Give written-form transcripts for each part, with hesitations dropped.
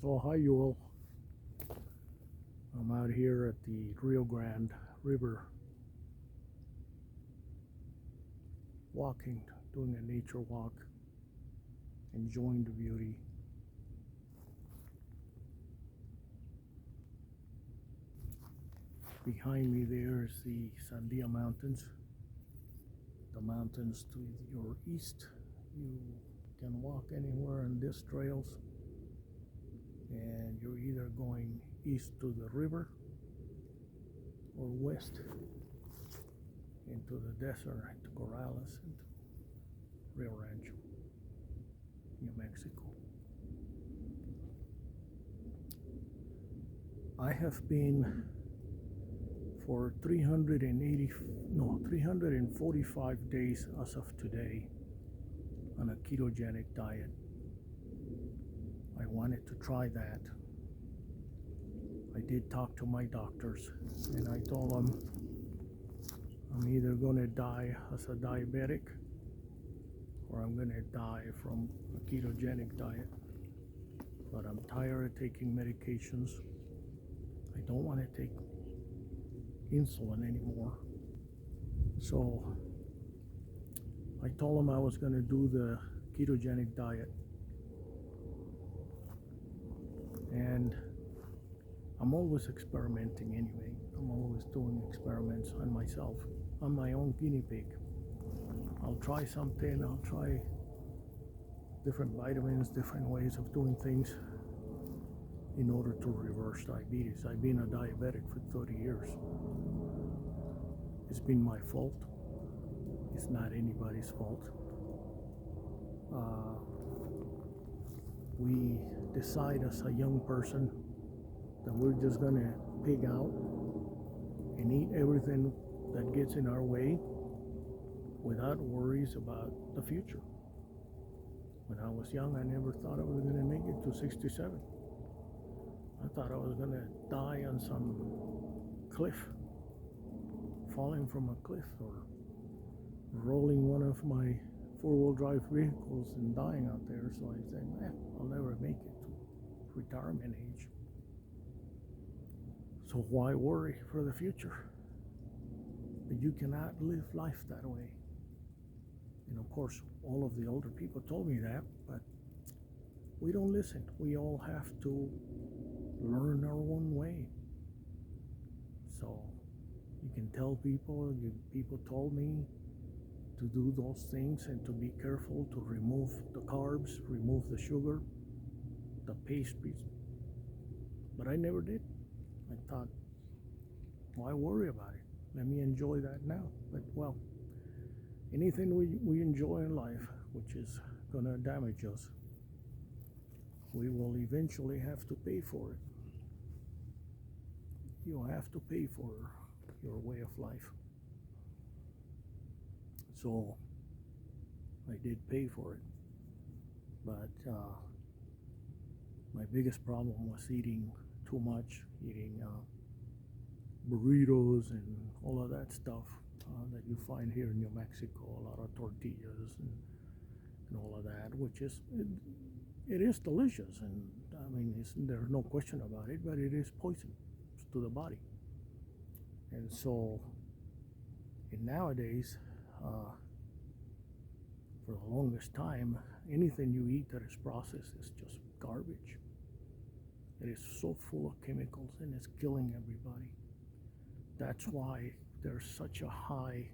So hi you all. I'm out here at the Rio Grande River walking, doing a nature walk, enjoying the beauty. Behind me there is the Sandia Mountains. The mountains to your east. You can walk anywhere on these trails, and you're either going east to the river or west into the desert, into Corrales, into Rio Rancho, New Mexico. I have been for 345 days as of today on a ketogenic diet. I wanted to try that. I did talk to my doctors and I told them I'm either going to die as a diabetic or I'm going to die from a ketogenic diet. But I'm tired of taking medications. I don't want to take insulin anymore. So I told them I was going to do the ketogenic diet. And I'm always experimenting anyway. I'm always doing experiments on myself. I'm my own guinea pig. I'll try something, I'll try different vitamins, different ways of doing things in order to reverse diabetes. I've been a diabetic for 30 years. It's been my fault. It's not anybody's fault. We decide as a young person that we're just gonna pig out and eat everything that gets in our way without worries about the future. When I was young, I never thought I was gonna make it to 67. I thought I was gonna die on some cliff, falling from a cliff, or rolling one of my four-wheel drive vehicles and dying out there. So I said, I'll never make it to retirement age. So why worry for the future? But you cannot live life that way. And of course, all of the older people told me that, but we don't listen. We all have to learn our own way. So you can tell people, people told me to do those things and to be careful to remove the carbs, remove the sugar, the pastries. But I never did. I thought, why worry about it? Let me enjoy that now. But well, anything we enjoy in life, which is gonna damage us, we will eventually have to pay for it. You have to pay for your way of life. So I did pay for it, but my biggest problem was eating too much, eating burritos and all of that stuff that you find here in New Mexico, a lot of tortillas and all of that, which is, it is delicious, and I mean, there's no question about it, but it is poison to the body. And so, and nowadays, for the longest time, anything you eat that is processed is just garbage. It is so full of chemicals and it's killing everybody. That's why there's such a high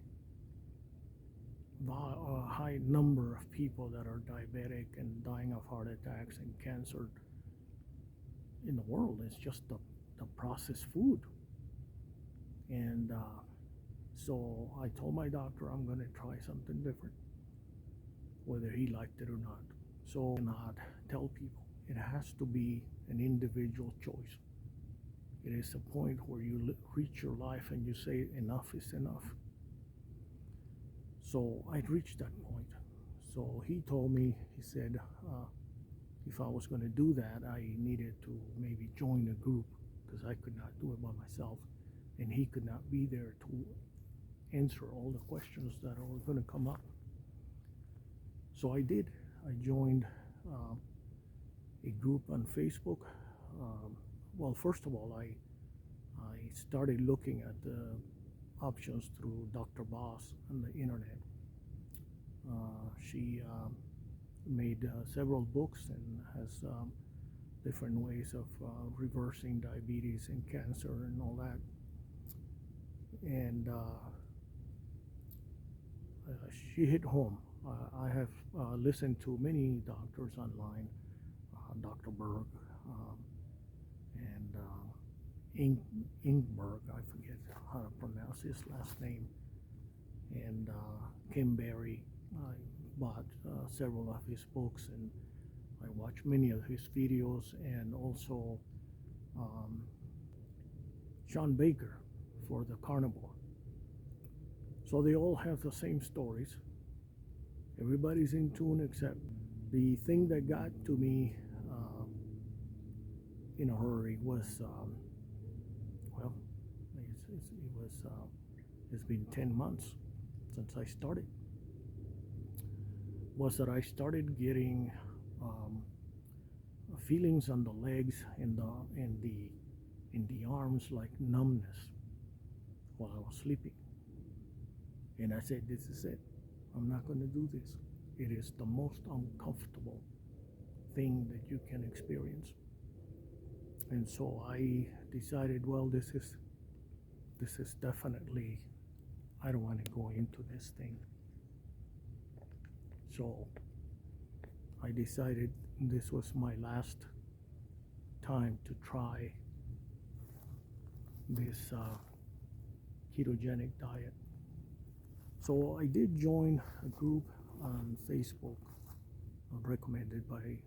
number of people that are diabetic and dying of heart attacks and cancer in the world. It's just the processed food. And so I told my doctor I'm going to try something different, whether he liked it or not. So I cannot tell people. It has to be an individual choice. It is a point where you reach your life and you say enough is enough. So I reached that point. So he told me, he said, if I was going to do that, I needed to maybe join a group because I could not do it by myself, and he could not be there to answer all the questions that were going to come up. So I did. I joined a group on Facebook well, first of all, I started looking at the options through Dr. Boss on the internet. She made several books and has different ways of reversing diabetes and cancer and all that. And she hit home. I have listened to many doctors online, Dr. Berg and Ingberg, I forget how to pronounce his last name, and Kim Berry. I bought several of his books and I watched many of his videos, and also Sean Baker for the carnivore. So they all have the same stories. Everybody's in tune, except the thing that got to me in a hurry was, well, it's been 10 months since I started, was that I started getting feelings on the legs and the arms, like numbness while I was sleeping. And I said, this is it. I'm not going to do this. It is the most uncomfortable thing that you can experience. And so I decided, well, this is definitely, I don't want to go into this thing. So I decided this was my last time to try this ketogenic diet. So I did join a group on Facebook recommended by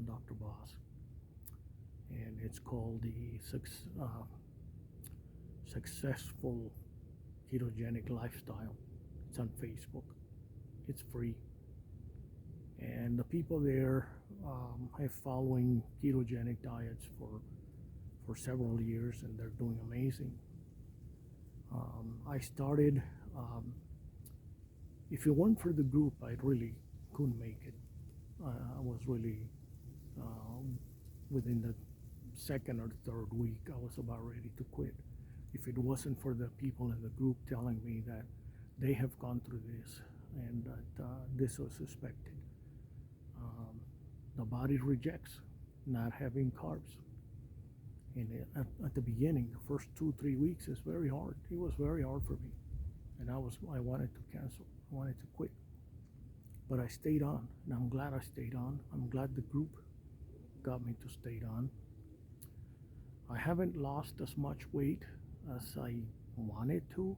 Dr. Boss, and it's called the Successful Ketogenic Lifestyle. It's on Facebook. It's free, and the people there have following ketogenic diets for several years, and they're doing amazing. I started. If it weren't for the group, I really couldn't make it. I was really within the second or third week, I was about ready to quit. If it wasn't for the people in the group telling me that they have gone through this and that this was suspected. The body rejects not having carbs. And at the beginning, the first 2-3 weeks is very hard. It was very hard for me, and I wanted to cancel. I wanted to quit, but I stayed on, and I'm glad I stayed on. I'm glad the group got me to stay on. I haven't lost as much weight as I wanted to.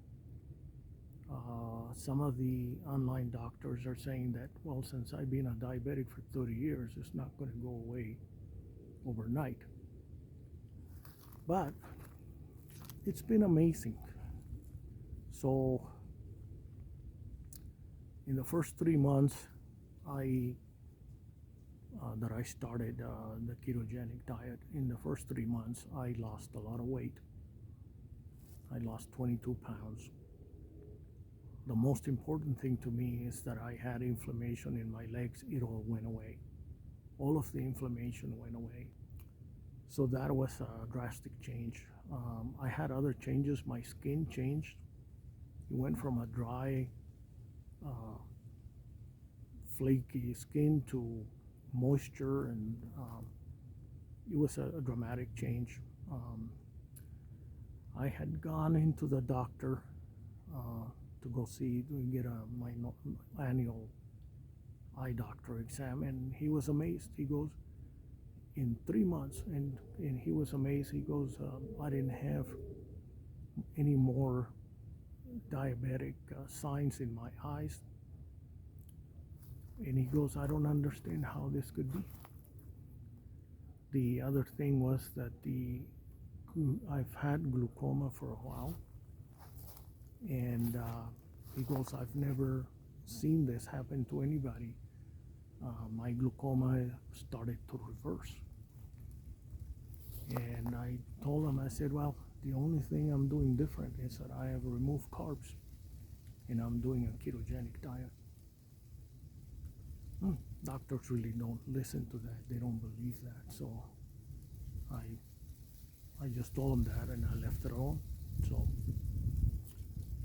Some of the online doctors are saying that, well, since I've been a diabetic for 30 years, it's not going to go away overnight. But it's been amazing. So in the first 3 months that I started the ketogenic diet, in the first 3 months I lost a lot of weight. I lost 22 pounds. The most important thing to me is that I had inflammation in my legs. It all went away. All of the inflammation went away. So that was a drastic change. I had other changes. My skin changed. It went from a dry, flaky skin to moisture, and it was a dramatic change. I had gone into the doctor to go get my annual eye doctor exam, and he was amazed. He goes, in 3 months, and he was amazed. He goes, I didn't have any more diabetic signs in my eyes. And he goes, I don't understand how this could be. The other thing was that I've had glaucoma for a while, and he goes, I've never seen this happen to anybody. My glaucoma started to reverse. And I told him, I said, well, the only thing I'm doing different is that I have removed carbs and I'm doing a ketogenic diet. Doctors really don't listen to that. They don't believe that. So I just told him that and I left it alone. So,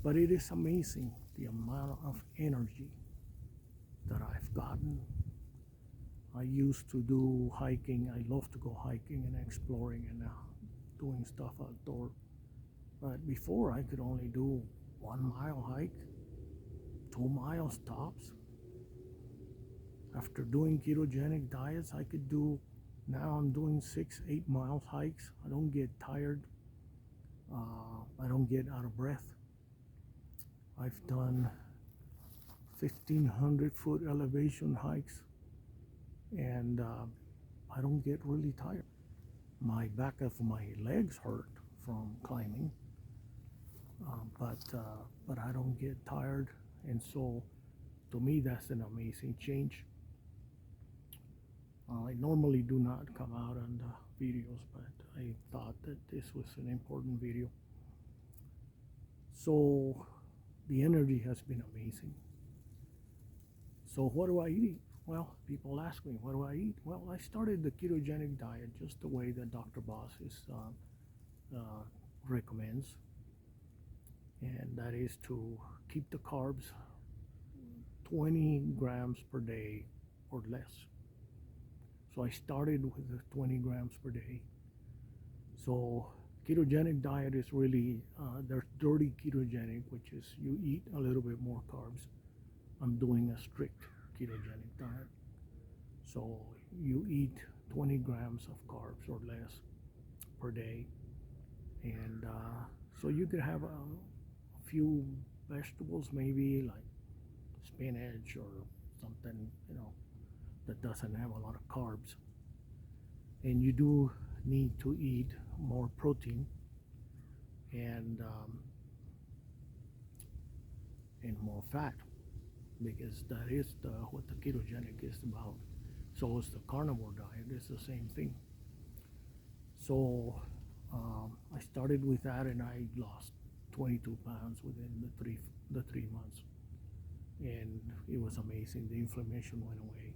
but it is amazing the amount of energy that I've gotten. I used to do hiking. I love to go hiking and exploring and doing stuff outdoor. But before I could only do 1 mile hike, 2 miles tops. After doing ketogenic diets, I could do, now I'm doing 6, 8 miles hikes. I don't get tired. I don't get out of breath. I've done 1,500-foot elevation hikes, and I don't get really tired. My back of my legs hurt from climbing, but I don't get tired, and so to me that's an amazing change. I normally do not come out on the videos, but I thought that this was an important video. So the energy has been amazing. So what do I eat? Well, people ask me, what do I eat? Well, I started the ketogenic diet just the way that Dr. Boss recommends, and that is to keep the carbs 20 grams per day or less. So I started with 20 grams per day. So ketogenic diet is really, there's dirty ketogenic, which is you eat a little bit more carbs. I'm doing a strict ketogenic diet. So you eat 20 grams of carbs or less per day. And so you could have a few vegetables, maybe like spinach or something, that doesn't have a lot of carbs. And you do need to eat more protein and more fat, because that is what the ketogenic is about. So is the carnivore diet. It's the same thing. So I started with that, and I lost 22 pounds within the 3 months, and it was amazing. The inflammation went away.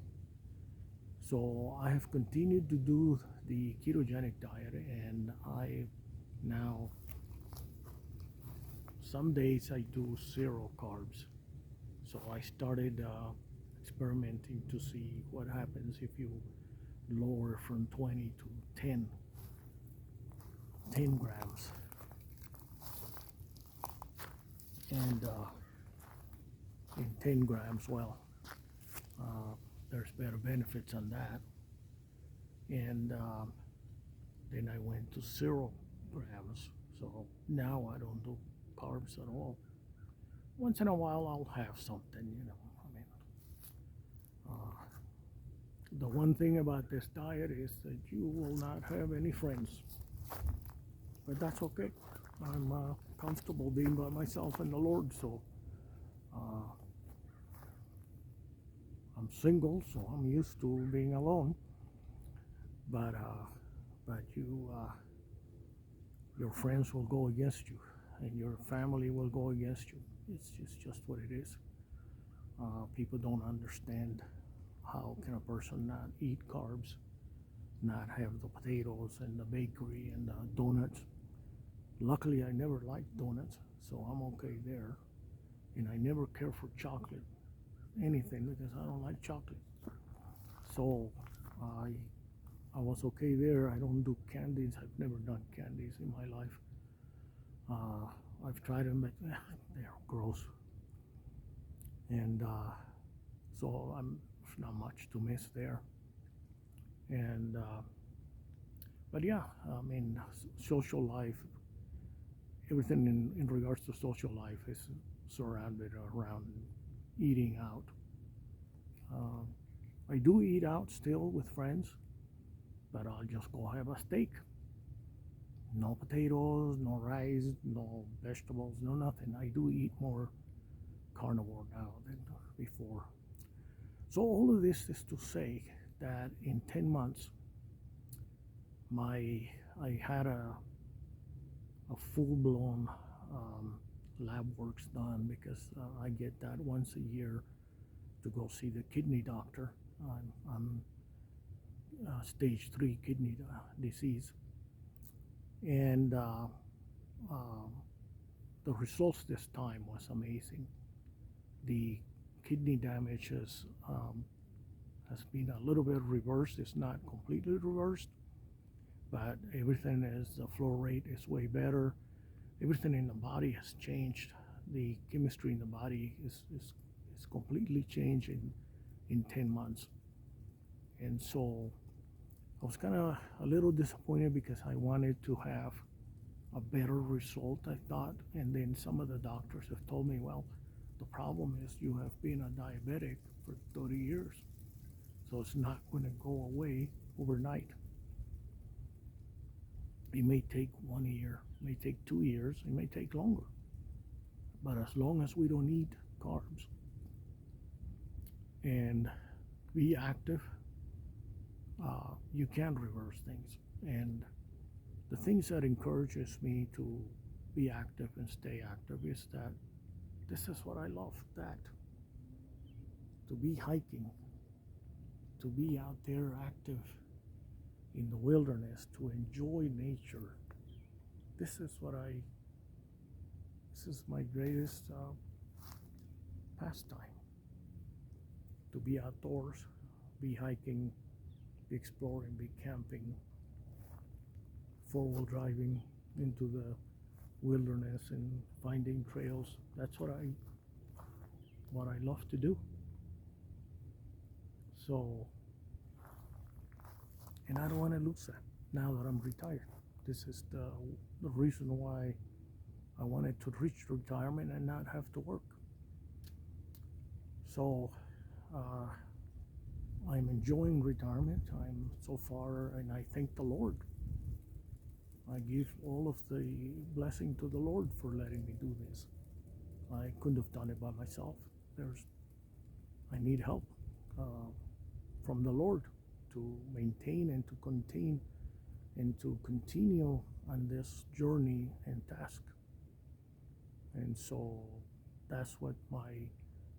So I have continued to do the ketogenic diet, and I now, some days I do 0 carbs. So I started experimenting to see what happens if you lower from 20 to 10 grams. And in 10 grams, well, there's better benefits on that. And then I went to 0 grams. So now I don't do carbs at all. Once in a while I'll have something, the one thing about this diet is that you will not have any friends. But that's okay. I'm comfortable being by myself in the Lord, so I'm single, so I'm used to being alone. But your friends will go against you, and your family will go against you. It's just what it is. People don't understand how can a person not eat carbs, not have the potatoes and the bakery and the donuts. Luckily, I never liked donuts, so I'm okay there. And I never care for chocolate, anything, because I don't like chocolate. So I was okay there. I don't do candies. I've never done candies in my life. I've tried them, but they're gross. And so there's not much to miss there. And but yeah, I mean, social life, everything in regards to social life is surrounded around eating out. I do eat out still with friends, but I'll just go have a steak. No potatoes, no rice, no vegetables, no nothing. I do eat more carnivore now than before. So all of this is to say that in 10 months, I had a full-blown lab works done, because I get that once a year to go see the kidney doctor. I'm stage 3 kidney disease. And the results this time was amazing. The kidney damage has been a little bit reversed. It's not completely reversed, but everything is, the flow rate is way better. Everything in the body has changed. The chemistry in the body is completely changed in 10 months. And so I was kind of a little disappointed because I wanted to have a better result, I thought. And then some of the doctors have told me, well, the problem is you have been a diabetic for 30 years. So it's not going to go away overnight. It may take 1 year, it may take 2 years, it may take longer. But as long as we don't eat carbs and be active, you can reverse things. And the things that encourages me to be active and stay active is that this is what I love, that to be hiking, to be out there active in the wilderness, to enjoy nature. This is my greatest pastime. To be outdoors, be hiking, be exploring, be camping, four-wheel driving into the wilderness and finding trails. That's what I love to do. So, and I don't want to lose that now that I'm retired. This is the reason why I wanted to reach retirement and not have to work. So I'm enjoying retirement. I'm so far, and I thank the Lord. I give all of the blessing to the Lord for letting me do this. I couldn't have done it by myself. I need help from the Lord to maintain and to contain and to continue on this journey and task. And so that's what my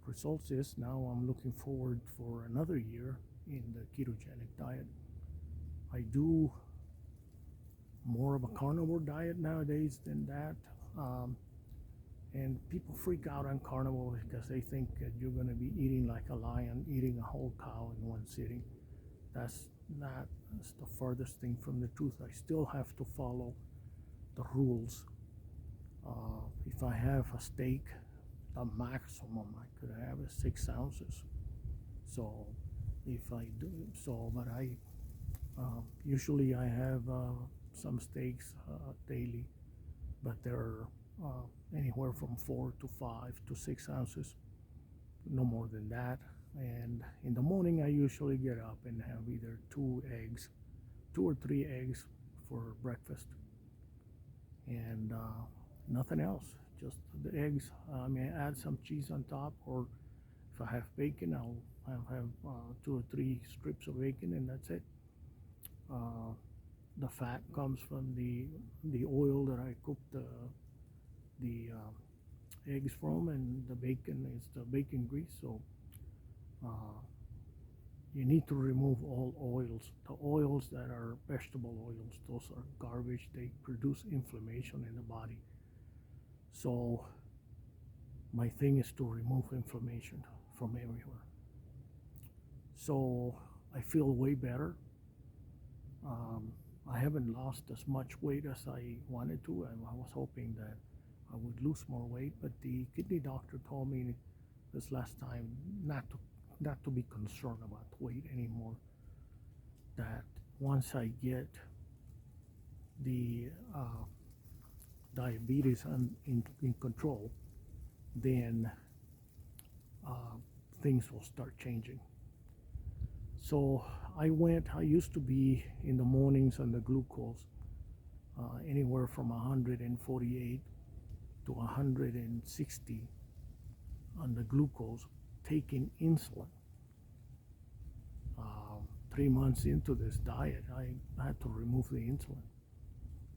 results is. Now I'm looking forward for another year in the ketogenic diet. I do more of a carnivore diet nowadays than that. And people freak out on carnivore because they think that you're going to be eating like a lion, eating a whole cow in one sitting. That's the farthest thing from the truth. I still have to follow the rules. If I have a steak, the maximum I could have is 6 ounces. So if I do so, but I usually I have some steaks daily, but they're anywhere from 4 to 5 to 6 ounces, no more than that. And in the morning I usually get up and have either 2 or 3 eggs for breakfast, and nothing else, just the eggs. I may add some cheese on top, or if I have bacon, I'll have 2 or 3 strips of bacon, and that's it. The fat comes from the oil that I cook the eggs from, and the bacon is the bacon grease. So you need to remove all oils. The oils that are vegetable oils, those are garbage. They produce inflammation in the body. So my thing is to remove inflammation from everywhere. So I feel way better. I haven't lost as much weight as I wanted to, and I was hoping that I would lose more weight, but the kidney doctor told me this last time not to be concerned about weight anymore, that once I get the diabetes in control, then things will start changing. So I used to be in the mornings on the glucose anywhere from 148 to 160 on the glucose, taking insulin. 3 months into this diet, I had to remove the insulin.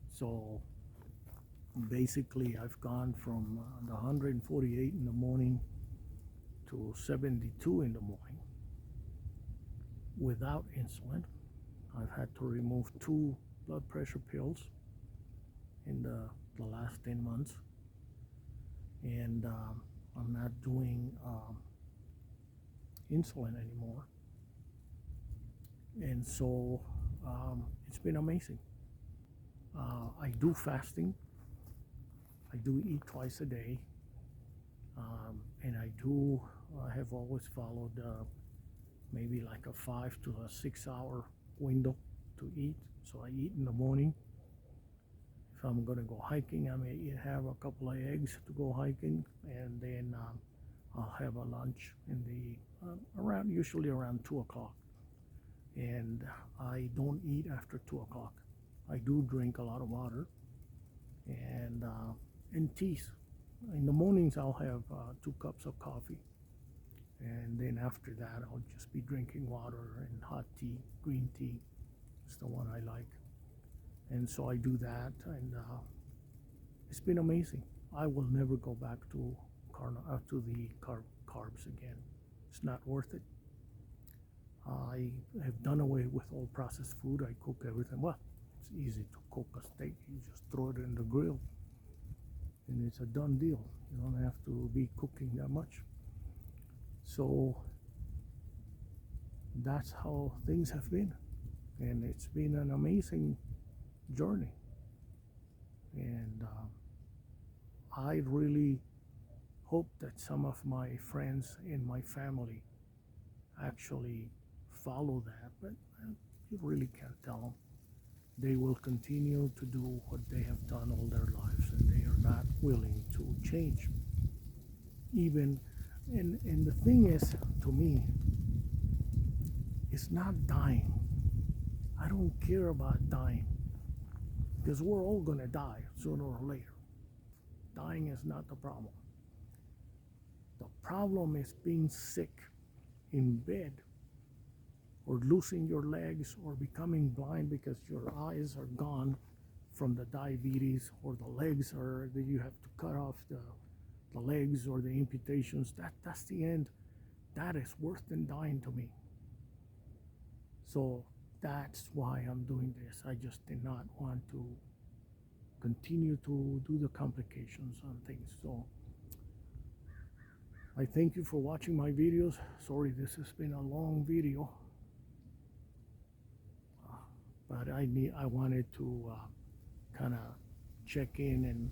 So basically I've gone from the 148 in the morning to 72 in the morning without insulin. I've had to remove 2 blood pressure pills in the last 10 months, and I'm not doing insulin anymore. And so it's been amazing. I do fasting. I do eat twice a day, and I have always followed maybe like a 5 to a 6 hour window to eat. So I eat in the morning. If I'm going to go hiking, I may have a couple of eggs to go hiking, and then I'll have a lunch in the usually around 2 o'clock. And I don't eat after 2 o'clock. I do drink a lot of water and teas. In the mornings, I'll have 2 cups of coffee, and then after that, I'll just be drinking water and hot tea. Green tea is the one I like. And so I do that, and it's been amazing. I will never go back to the carbs again. It's not worth it. I have done away with all processed food. I cook everything. Well, it's easy to cook a steak. You just throw it in the grill, and it's a done deal. You don't have to be cooking that much. So that's how things have been, and it's been an amazing journey. And I really hope that some of my friends in my family actually follow that, but you really can't tell them. They will continue to do what they have done all their lives, and they are not willing to change. And the thing is, to me, it's not dying. I don't care about dying, because we're all going to die sooner or later. Dying is not the problem. The problem is being sick in bed, or losing your legs, or becoming blind because your eyes are gone from the diabetes, or the legs are that you have to cut off the legs, or the amputations. That's the end. That is worse than dying to me. So that's why I'm doing this. I just did not want to continue to do the complications on things. So I thank you for watching my videos. Sorry, this has been a long video, but I wanted to kind of check in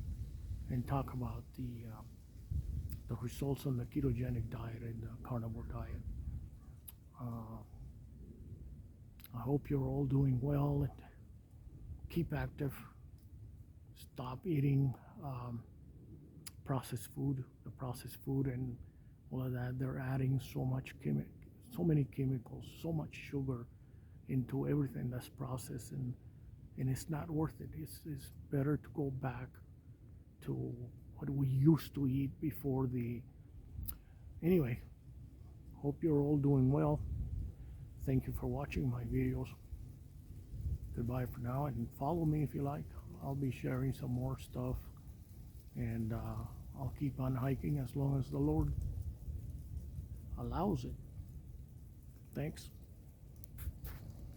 and talk about the results on the ketogenic diet and the carnivore diet. I hope you're all doing well, and keep active. Stop eating processed food. The processed food and all of that, they're adding so many chemicals, so much sugar into everything that's processed, and it's not worth it. It's better to go back to what we used to eat before Anyway, hope you're all doing well. Thank you for watching my videos. Goodbye for now, and follow me if you like. I'll be sharing some more stuff, and I'll keep on hiking as long as the Lord allows it. Thanks.